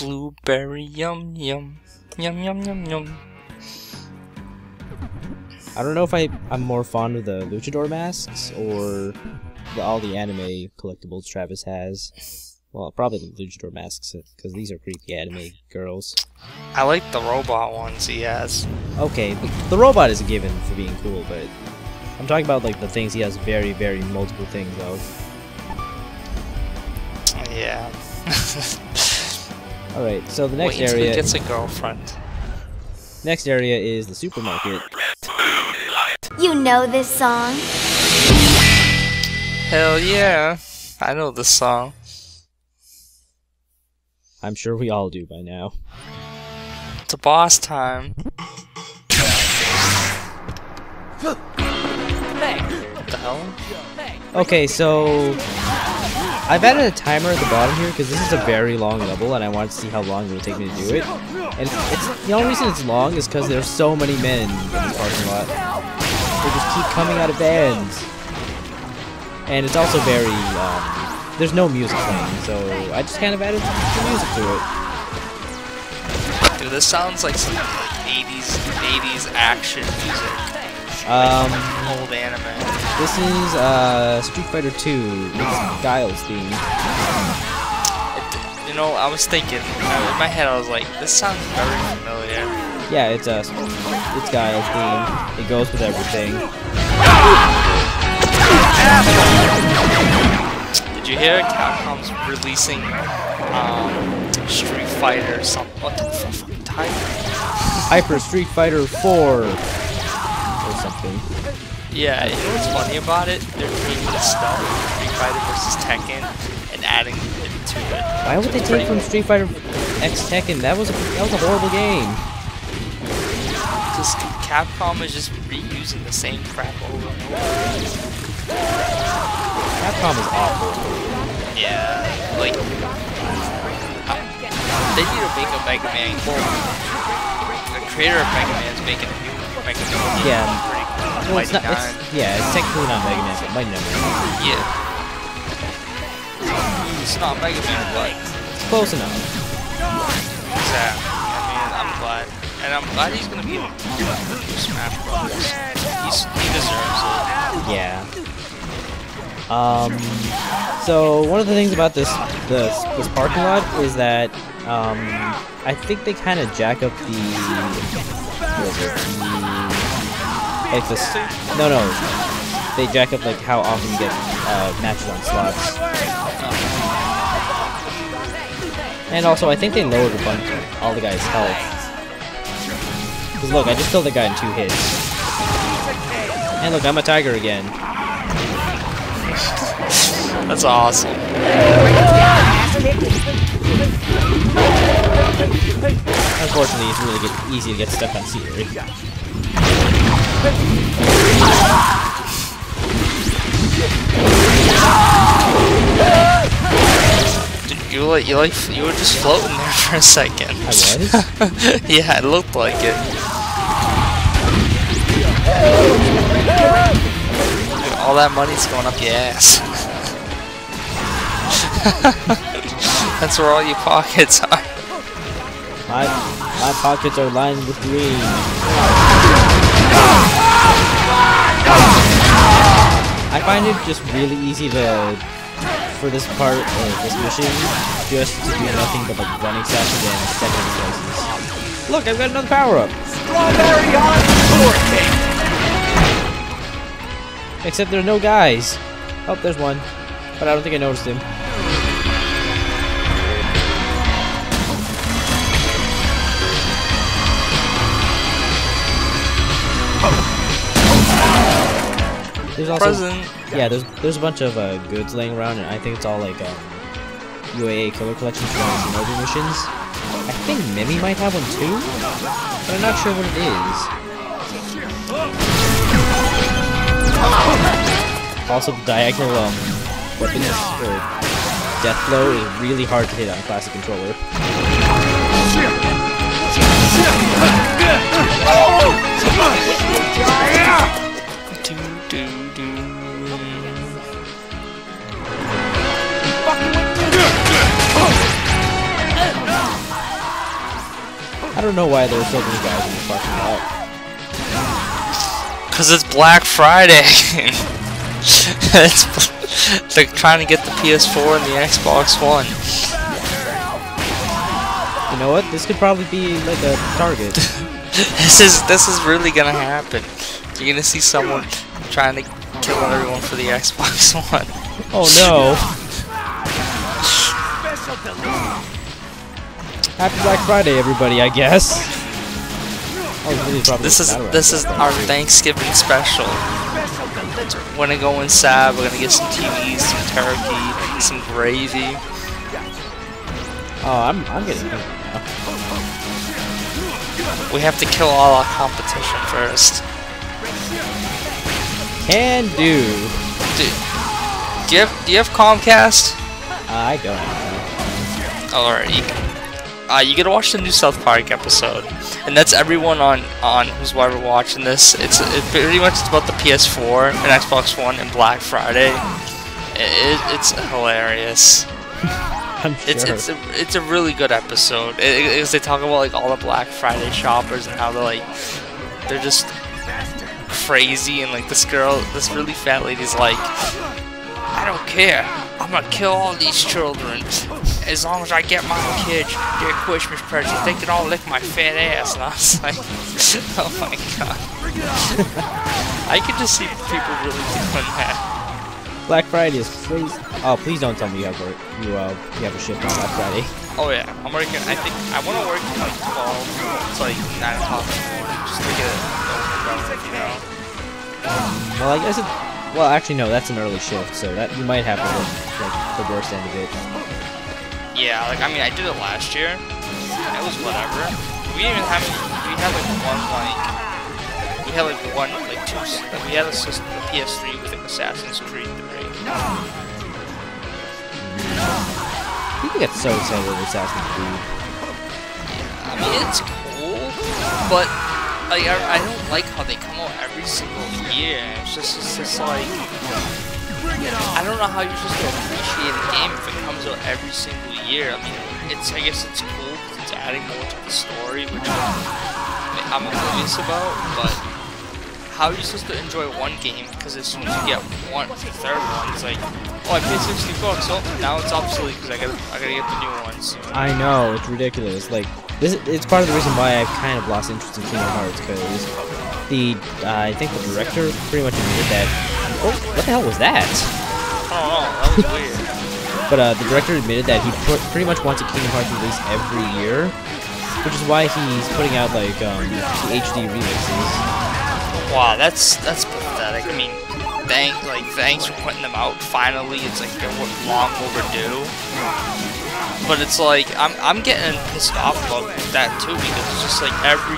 blueberry, yum yum, yum yum yum yum. I don't know if I'm more fond of the luchador masks or all the anime collectibles Travis has. Well, probably the luchador masks, because these are creepy anime girls. I like the robot ones he has. Okay, the robot is a given for being cool, but I'm talking about like the things he has very, very multiple things of. Yeah. Alright, so the next Wait until area... he gets a girlfriend. Next area is the supermarket. You know this song? Hell yeah. I know this song. I'm sure we all do by now. It's a boss time. What the hell? Okay, so I've added a timer at the bottom here because this is a very long level and I want to see how long it will take me to do it. And it's the only reason it's long is because there's so many men in this parking lot. They just keep coming out of vans. And it's also very, there's no music playing, so I just kind of added some music to it. Dude, this sounds like some like 80s action music. Old anime. This is Street Fighter 2. It's Guile's theme. You know, I was thinking in my head, I was like, this sounds very familiar. Yeah, it's Guile's theme. It goes with everything. Did you hear Capcom's releasing Street Fighter something? What the fucking title? Hyper Street Fighter 4 or something. Yeah, you know what's funny about it? They're taking the stuff Street Fighter vs Tekken and adding it to it. Why would they take from Street Fighter X Tekken? That was a horrible game. Just Capcom is just reusing the same crap over and over. Capcom is awful. Yeah, like they need to make a Mega Man. Well, the creator of Mega Man is making a new Mega Man. Yeah. Pretty Well, it's technically not Mega Man, but Mighty Number 9. Yeah. It's not Mega Man, but It's close enough. exactly. I mean, I'm glad. And I'm glad he's gonna be in Smash Bros. He deserves it. Yeah. So one of the things about this parking lot is that I think they kind of jack up the they jack up like how often you get matches on slots. And also I think they lowered a bunch of all the guys' health. Cause look, I just killed the guy in 2 hits. And look, I'm a tiger again. That's awesome. Unfortunately, it's really easy to get stuck on scenery. Dude, you were just floating there for a second. I was? Yeah, it looked like it. Dude, all that money's going up your ass. That's where all your pockets are. My pockets are lined with green. I find it just really easy for this part of this mission, just to do nothing but like running sessions and second places. Look, I've got another power-up! Strawberry on Forte! Except there are no guys. Oh, there's one. But I don't think I noticed him. There's also, yeah, there's a bunch of goods laying around, and I think it's all like UAA killer collections from Shinobi missions. I think Mimi might have one too, but I'm not sure what it is. Also, the diagonal weapons or death blow is really hard to hit on a classic controller. I don't know why there are so many guys in the fucking lot. Cause it's Black Friday. They're trying to get the PS4 and the Xbox One. You know what? This could probably be like a Target. This is really gonna happen. You're gonna see someone trying to kill everyone for the Xbox One. Oh no! Happy Black Friday, everybody! I guess. This is our Thanksgiving special. We're gonna go inside. We're gonna get some TVs, some turkey, some gravy. Oh, I'm getting hungry now. We have to kill all our competition first. Can do. Do you have Comcast? I don't. Alright, you gotta watch the new South Park episode, and that's everyone on who's why we're watching this. It pretty much it's about the PS4 and Xbox One and Black Friday. It's hilarious. I'm sure. It's a really good episode. They talk about like all the Black Friday shoppers and how they're just crazy, and like this really fat lady's like, I don't care. I'm gonna kill all these children as long as I get my kids their Christmas presents. They can all lick my fat ass. And I was like, oh my god. I could just see people really doing that. Black Friday is crazy. Oh, please don't tell me you have a shift on Black Friday. Oh yeah, I'm working. I think I want to work from like 12 to like 9 o'clock in the morning just to get it over, you know. Well, I guess well, actually no, that's an early shift, so that you might have to work like the worst end of it. Yeah, like I mean, I did it last year. It was whatever. We didn't even have. We had like two. Like we had a system, the PS3 with like Assassin's Creed 3. People get so excited over Assassin's Creed. Yeah, I mean it's cool, but like I don't like how they come out every single year. It's just like I don't know how you're supposed to appreciate a game if it comes out every single year. I mean, I guess it's cool because it's adding more to the story, which I'm oblivious about, but how are you supposed to enjoy one game? Because as soon as you get the third one, it's like, oh, I paid $60. Oh, now it's obsolete because I gotta get the new ones. I know, it's ridiculous. Like it's part of the reason why I've kind of lost interest in Kingdom Hearts, because I think the director pretty much admitted that. Oh, what the hell was that? I don't know, that was weird. But the director admitted that he pretty much wants a Kingdom Hearts release every year, which is why he's putting out like the HD remixes. Wow, that's pathetic. I mean, thanks for putting them out. Finally, it's like they're long overdue. But it's like I'm getting pissed off about that too, because it's just like every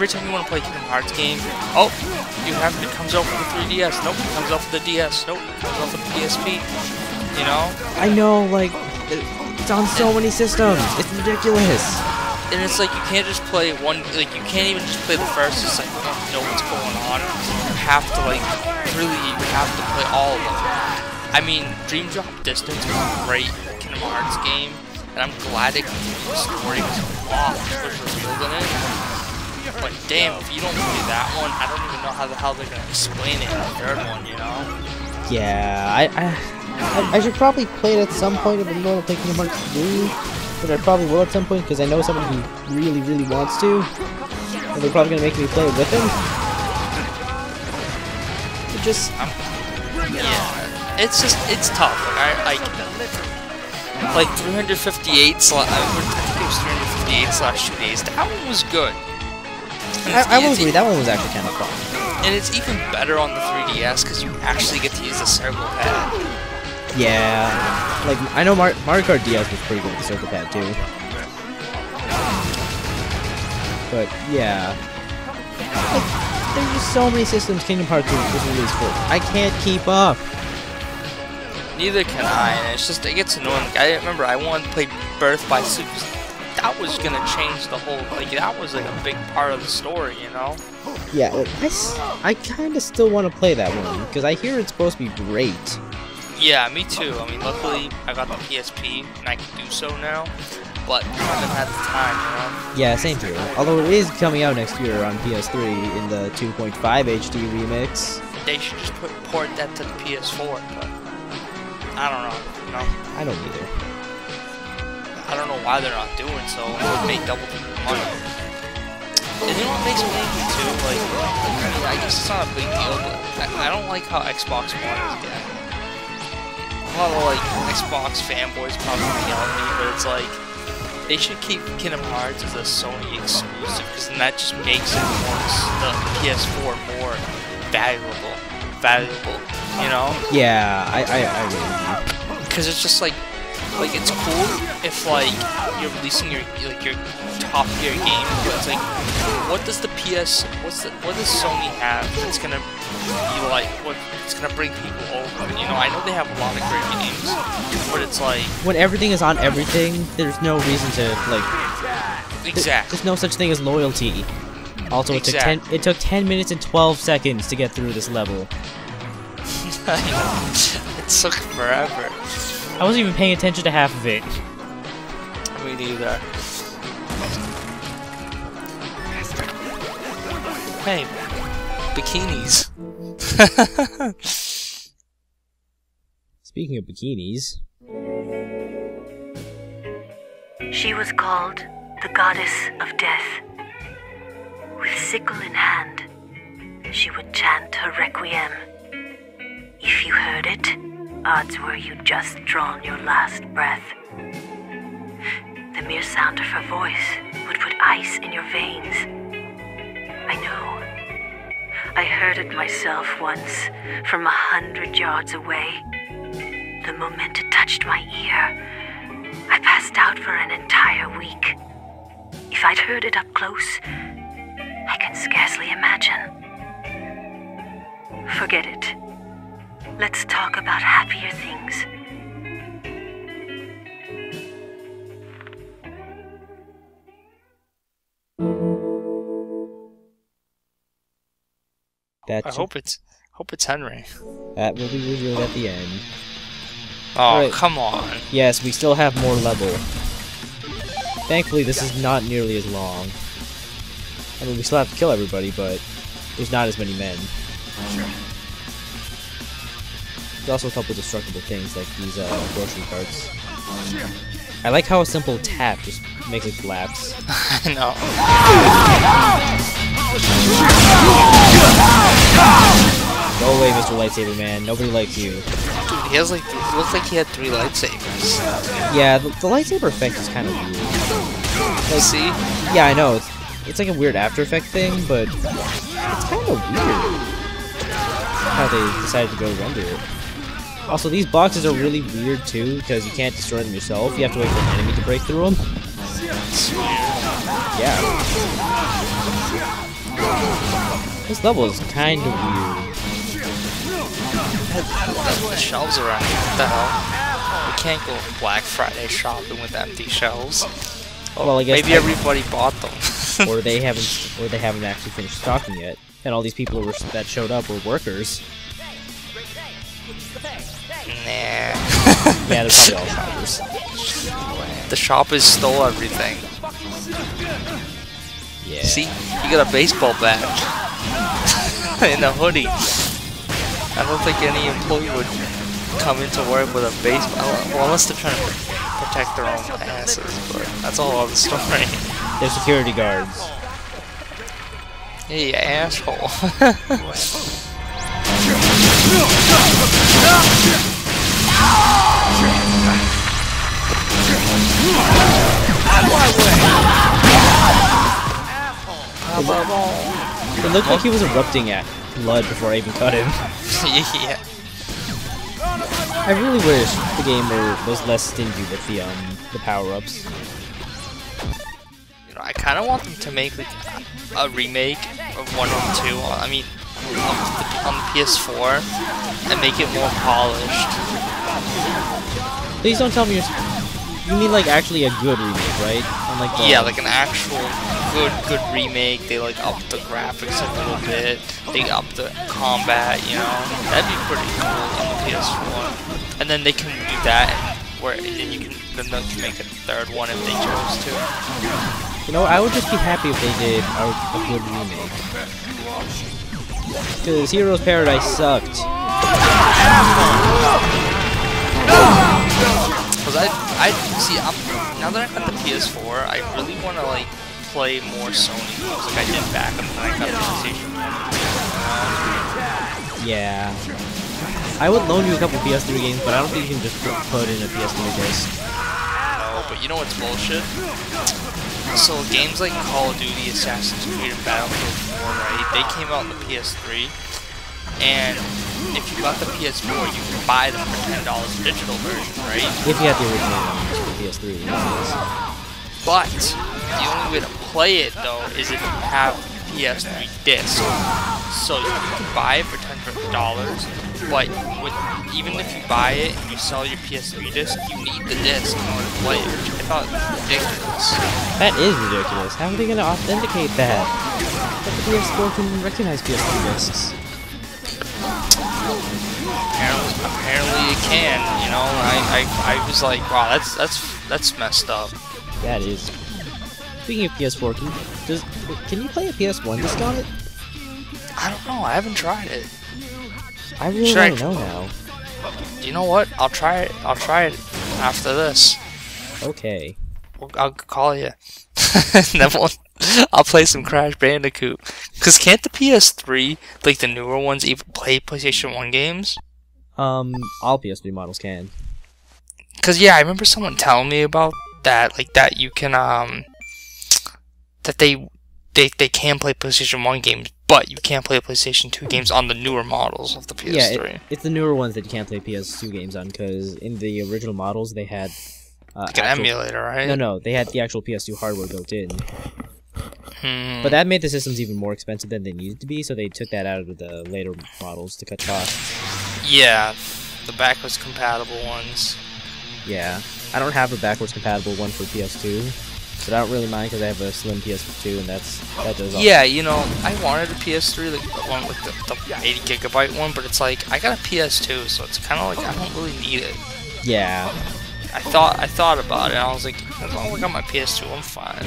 time you want to play a Kingdom Hearts game, oh, it comes out for the 3DS. Nope, it comes out for the DS. Nope, it comes out for the PSP. You know? I know, like it's on so many systems. It's ridiculous. And it's like you can't just play one, like you can't even just play the first. It's like you don't know what's going on. You have to you have to play all of them. I mean, Dream Drop Distance was a great Kingdom Hearts game, and I'm glad it continued the story because a lot was revealed in it. But damn, if you don't play that one, I don't even know how the hell they're gonna explain it in the third one. You know? Yeah, I should probably play it at some point if I'm going to play Kingdom Hearts 3. But I probably will at some point, because I know someone who really, really wants to. And they're probably going to make me play it with him. It just... yeah. It's tough. Like 358 I think it was 358/2 days. That one was good. I will agree, that one was actually kind of fun. And it's even better on the 3DS, because you actually get to use the circle pad. Yeah, like I know Mario Kart DS was pretty good with the circle pad too. But yeah, like, there's just so many systems Kingdom Hearts was released for. I can't keep up. Neither can I, and it gets annoying. Like, I remember I wanted to play Birth by Sleep. That was gonna change the whole. That was like a big part of the story, you know. Yeah, like, I kind of still want to play that one because I hear it's supposed to be great. Yeah, me too. I mean, luckily I got the PSP and I can do so now. but haven't had the time, you know? Yeah, same here. Although it is coming out next year on PS3 in the 2.5 HD remix. They should just port that to the PS4, but I don't know, you know? I don't either. I don't know why they're not doing so. It would make double the money. And you know what makes me angry too? Like, I mean, I guess it's not a big deal, but I don't like how Xbox One is getting. A lot of like Xbox fanboys probably yell at me, but it's like they should keep Kingdom Hearts as a Sony exclusive, because then that just makes it the PS4 more valuable, you know? Yeah, I agree with you. Because it's just like it's cool if like you're releasing your top tier game, but it's like, what does Sony have that's gonna be like, it's gonna bring people over? You know, I know they have a lot of great games, but it's like, when everything is on everything, there's no reason to like. exactly. There's no such thing as loyalty. Also, Exactly. it took 10 minutes and 12 seconds to get through this level. I know. It took forever. I wasn't even paying attention to half of it. Me neither. Hey, bikinis. Speaking of bikinis, She was called the goddess of death. With sickle in hand, she would chant her requiem. If you heard it, odds were you'd just drawn your last breath. The mere sound of her voice would put ice in your veins. I know. I heard it myself once, from 100 yards away. The moment it touched my ear, I passed out for an entire week. If I'd heard it up close, I can scarcely imagine. Forget it. Let's talk about happier things. that I hope it's Henry. that will be revealed at the end. Oh, Right. come on. Yes, we still have more level. Thankfully, this is not nearly as long. I mean, we still have to kill everybody, but there's not as many men. There's also a couple destructible things, like these grocery carts. I like how a simple tap just makes it collapse. I know. Go away, Mr. Lightsaber Man. Nobody likes you. Dude, he has like, it looks like he had 3 lightsabers. Yeah, the lightsaber effect is kind of weird. See? Yeah, I know. It's like a weird After Effect thing, but it's kind of weird how they decided to go render it. Also, these boxes are really weird too, because you can't destroy them yourself. You have to wait for an enemy to break through them. Yeah. This level is kind of weird. The shelves around here. What the hell? We can't go Black Friday shopping with empty shelves. Oh, Well, I guess maybe everybody bought them. or they haven't actually finished stocking yet, and all these people that showed up were workers. Nah. Yeah, they're probably all shoppers. The shoppers stole everything. Yeah. See? You got a baseball bat. And a hoodie. I don't think any employee would come into work with a baseball. Well, unless they're trying to protect their own asses, but that's a whole other story. They're security guards. Hey, you asshole. It looked like he was erupting at blood before I even cut him. Yeah. I really wish the game was less stingy with the power-ups. You know, I kind of want them to make like a remake of 1 and 2. I mean, on the PS4, and make it more polished. Please don't tell me you mean like actually a good remake, right? Unlike the, Yeah, like an actual good remake. They like up the graphics a little bit. They up the combat, you know. That'd be pretty cool on the PS4. And then they can do that where then you can then they can make a third one if they chose to. You know, I would just be happy if they did a good remake. Because Heroes Paradise sucked. Cause I see. Now that I got the PS4, I really want to like play more Sony games like I did back when I got the PlayStation 1. Yeah. I would loan you a couple PS3 games, but I don't think you can just put in a PS3 disc. No, but you know what's bullshit? So games like Call of Duty, Assassin's Creed, and Battlefield 4, right? They came out on the PS3, and if you got the PS4, you could buy them for $10 digital version, right? If you had the original one for the PS3, yes. But the only way to play it though is if you have PS3 disc. So you can buy it for $10, but even if you buy it and you sell your PS3 disc, you need the disc in order to play it, which I thought was ridiculous. That is ridiculous. How are they going to authenticate that? But the PS4 can recognize PS3 discs. Apparently it can, you know. I was like, wow, that's messed up. That is. Speaking of PS4, can you play a PS1 disc on it? I don't know. I haven't tried it. I really want to know now. You know what? I'll try it. I'll try it after this. Okay. I'll call you. Then I'll play some Crash Bandicoot. Cause can't the PS3, like the newer ones, even play PlayStation 1 games? All PS3 models can. Cause yeah, I remember someone telling me about that, like that you can that they can play PlayStation 1 games, but you can't play PlayStation 2 games on the newer models of the PS3. Yeah, it's the newer ones that you can't play PS2 games on, because in the original models they had like an emulator, right? No, they had the actual PS2 hardware built in. But that made the systems even more expensive than they needed to be, so they took that out of the later models to cut costs. Yeah, the backwards compatible ones. Yeah, I don't have a backwards compatible one for PS2, but I don't really mind because I have a slim PS2, and that does all. Yeah, you know, I wanted a PS3, like the one with the 80GB one, but it's like I got a PS2, so it's kind of like I don't really need it. Yeah. I thought about it, and I was like, as long as I got my PS2, I'm fine.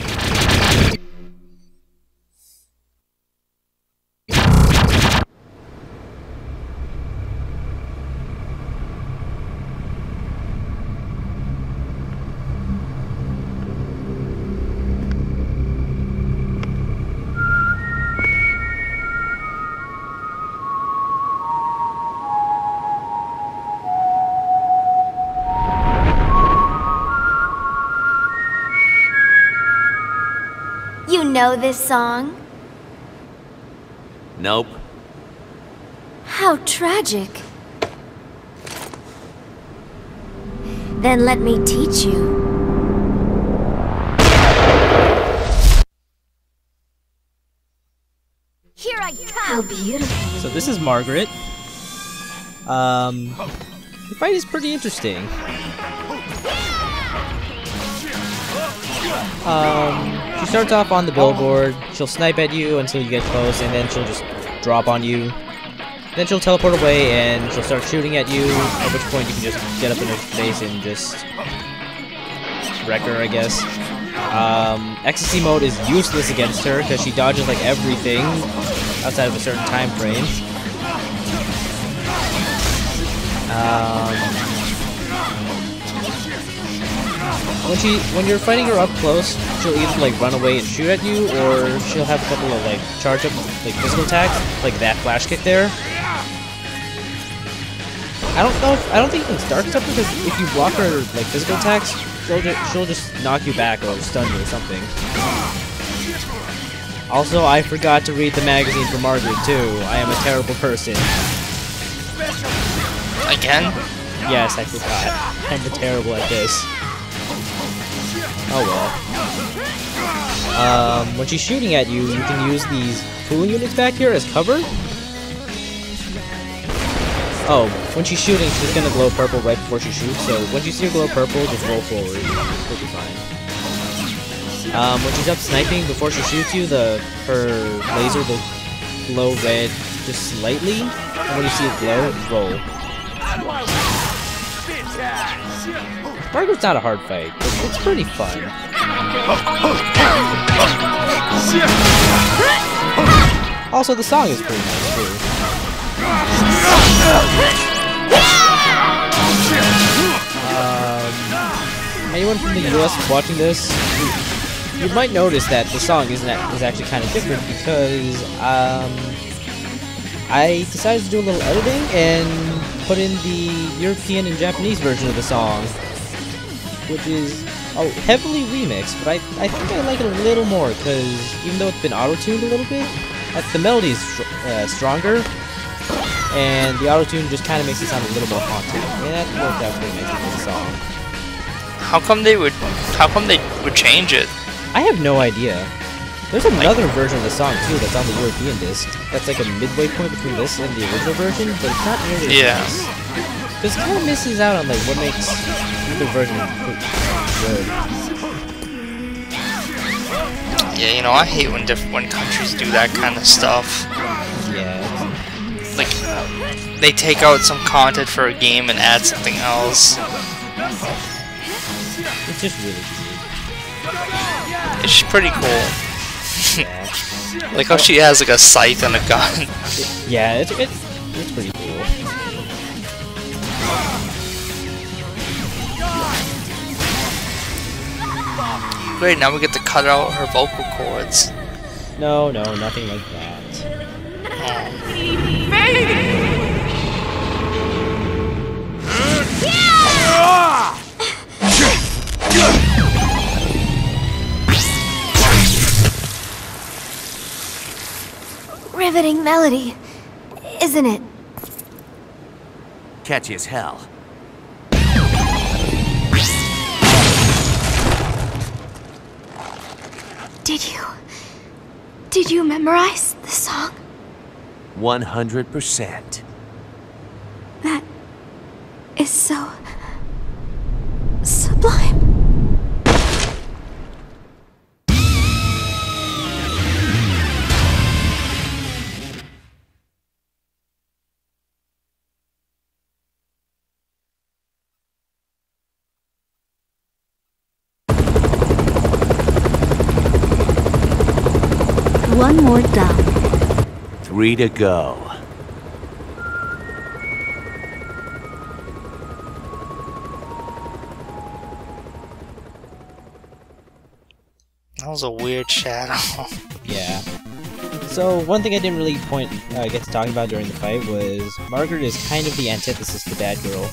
You know this song? Nope. How tragic. Then let me teach you. Here I come. How beautiful. So this is Margaret. The fight is pretty interesting. She starts off on the billboard, she'll snipe at you until you get close, and then she'll just drop on you. Then she'll teleport away and she'll start shooting at you, at which point you can just get up in her face and just wreck her, I guess. Ecstasy mode is useless against her because she dodges like everything outside of a certain time frame. When you're fighting her up close, she'll either like run away and shoot at you, or she'll have a couple of like charge up like physical attacks, like that flash kick there. I don't think you can start stuff because if you block her like physical attacks, she'll just knock you back or stun you or something. Also, I forgot to read the magazine for Margaret too. I am a terrible person. Again? Yes, I forgot. I'm terrible at this. Oh well. When she's shooting at you, you can use these cooling units back here as cover. Oh, when she's shooting, she's gonna glow purple right before she shoots, so when you see her glow purple, just roll forward. It'll be fine. When she's up sniping, before she shoots you, her laser will glow red just slightly, and when you see it glow, roll. Margaret's not a hard fight, but it's pretty fun. Also, the song is pretty nice too. Anyone from the US watching this, you might notice that the song is actually kind of different because I decided to do a little editing and put in the European and Japanese version of the song, which is heavily remixed, but I think I like it a little more because even though it's been auto-tuned a little bit, the melody is stronger, and the auto-tune just kind of makes it sound a little more haunting, and that worked out pretty nicely for the song. How come they would change it? I have no idea. There's another version of the song too that's on the European disc. That's like a midway point between this and the original version, but it's not nearly as nice. Because it kind of misses out on like what makes either version good. Yeah, you know, I hate when countries do that kind of stuff. Yeah. Like they take out some content for a game and add something else. It's just really cute. It's pretty cool. Yeah. Like how she has like a scythe and a gun. Yeah, it's pretty cool. Great, now we get to cut out her vocal cords. No, nothing like that. Riveting melody, isn't it? Catchy as hell. Did you memorize the song? 100%. That is so sublime. One more down. 3 to go. That was a weird shadow. Yeah. So one thing I didn't really get to talking about during the fight was Margaret is kind of the antithesis to Bad Girl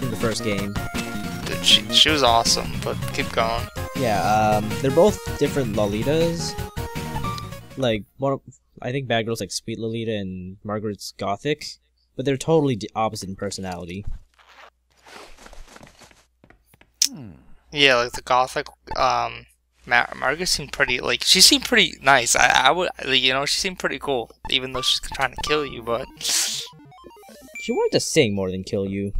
in the first game. Dude, she was awesome, but keep going. Yeah, they're both different Lolitas. Like, I think Bad Girl's like Sweet Lolita and Margaret's Gothic, but they're totally opposite in personality. Yeah, like the Gothic, Margaret seemed pretty, like, she seemed pretty nice. I would, you know, she seemed pretty cool, even though she's trying to kill you, but... She wanted to sing more than kill you.